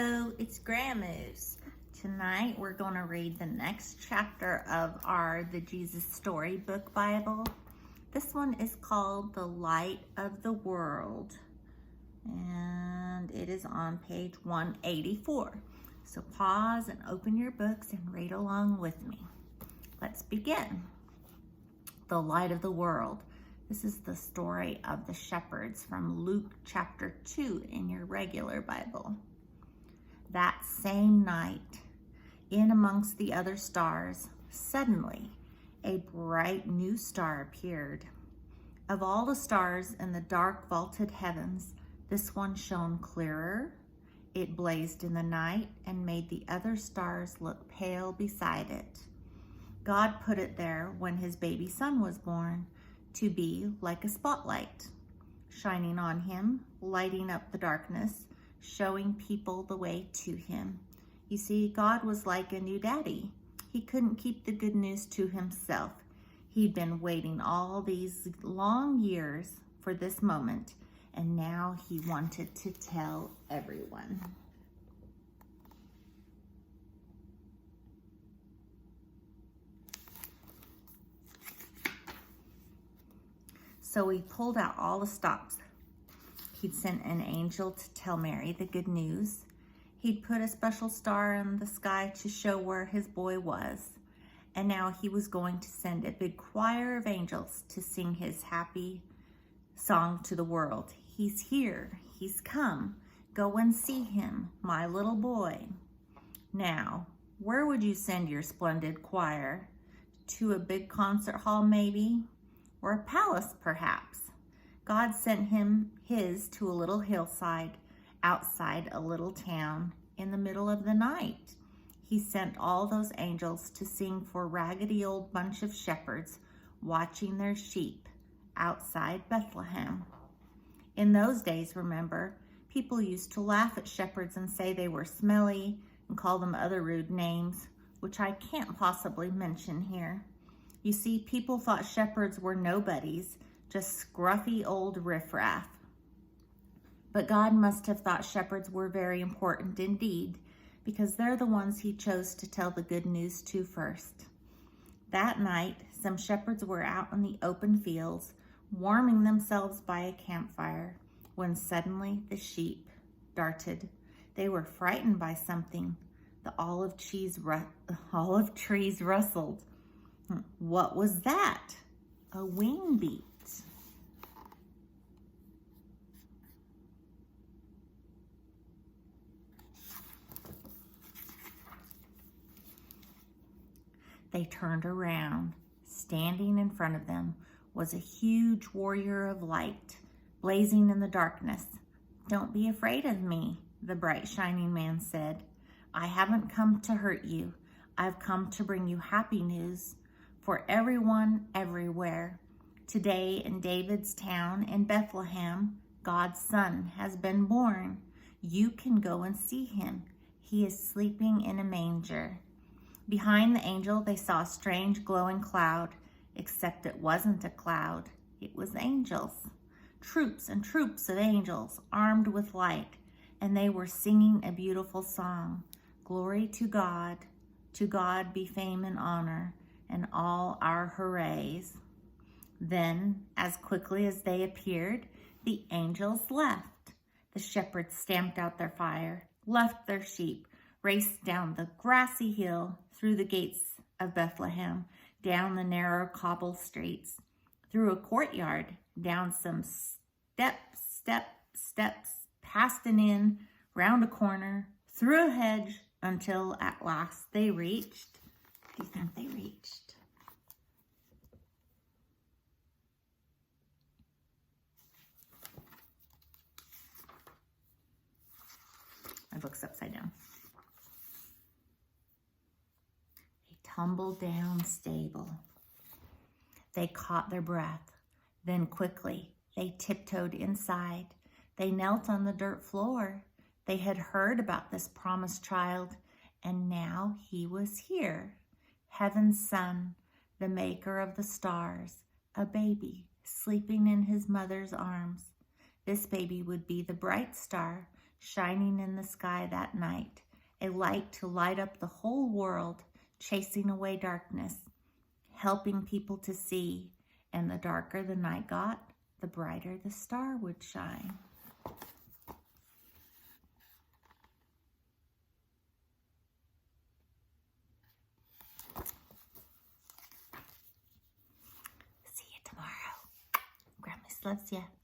Hello, it's Grandma's. Tonight we're going to read the next chapter of The Jesus Storybook Bible. This one is called The Light of the World, and it is on page 184. So pause and open your books and read along with me. Let's begin. The Light of the World. This is the story of the shepherds from Luke chapter 2 in your regular Bible. That same night, in amongst the other stars, suddenly a bright new star appeared. Of all the stars in the dark vaulted heavens, this one shone clearer. It blazed in the night and made the other stars look pale beside it. God put it there when his baby son was born, to be like a spotlight, shining on him, lighting up the darkness, showing people the way to him. You see, God was like a new daddy. He couldn't keep the good news to himself. He'd been waiting all these long years for this moment, and now he wanted to tell everyone. So he pulled out all the stops. He'd sent an angel to tell Mary the good news. He'd put a special star in the sky to show where his boy was. And now he was going to send a big choir of angels to sing his happy song to the world. He's here. He's come. Go and see him, my little boy. Now, where would you send your splendid choir? To a big concert hall, maybe? Or a palace, perhaps? God sent his to a little hillside outside a little town in the middle of the night. He sent all those angels to sing for a raggedy old bunch of shepherds watching their sheep outside Bethlehem. In those days, remember, people used to laugh at shepherds and say they were smelly and call them other rude names, which I can't possibly mention here. You see, people thought shepherds were nobodies, just scruffy old riffraff. But God must have thought shepherds were very important indeed, because they're the ones he chose to tell the good news to first. That night, some shepherds were out in the open fields, warming themselves by a campfire, when suddenly the sheep darted. They were frightened by something. The olive trees rustled. What was that? A wing beat. They turned around. Standing in front of them was a huge warrior of light, blazing in the darkness. "Don't be afraid of me," the bright shining man said. "I haven't come to hurt you. I've come to bring you happy news for everyone everywhere. Today in David's town in Bethlehem, God's son has been born. You can go and see him. He is sleeping in a manger." Behind the angel, they saw a strange glowing cloud, except it wasn't a cloud. It was angels. Troops and troops of angels, armed with light, and they were singing a beautiful song. Glory to God be fame and honor, and all our hoorays. Then, as quickly as they appeared, the angels left. The shepherds stamped out their fire, left their sheep, raced down the grassy hill, through the gates of Bethlehem, down the narrow cobble streets, through a courtyard, down some steps, past an inn, round a corner, through a hedge, until at last they reached. What do you think they reached? My book's upside down. Tumble-down stable. They caught their breath. Then quickly, they tiptoed inside. They knelt on the dirt floor. They had heard about this promised child, and now he was here. Heaven's son, the maker of the stars, a baby sleeping in his mother's arms. This baby would be the bright star shining in the sky that night, a light to light up the whole world, chasing away darkness, helping people to see. And the darker the night got, the brighter the star would shine. See you tomorrow. Grandma loves you.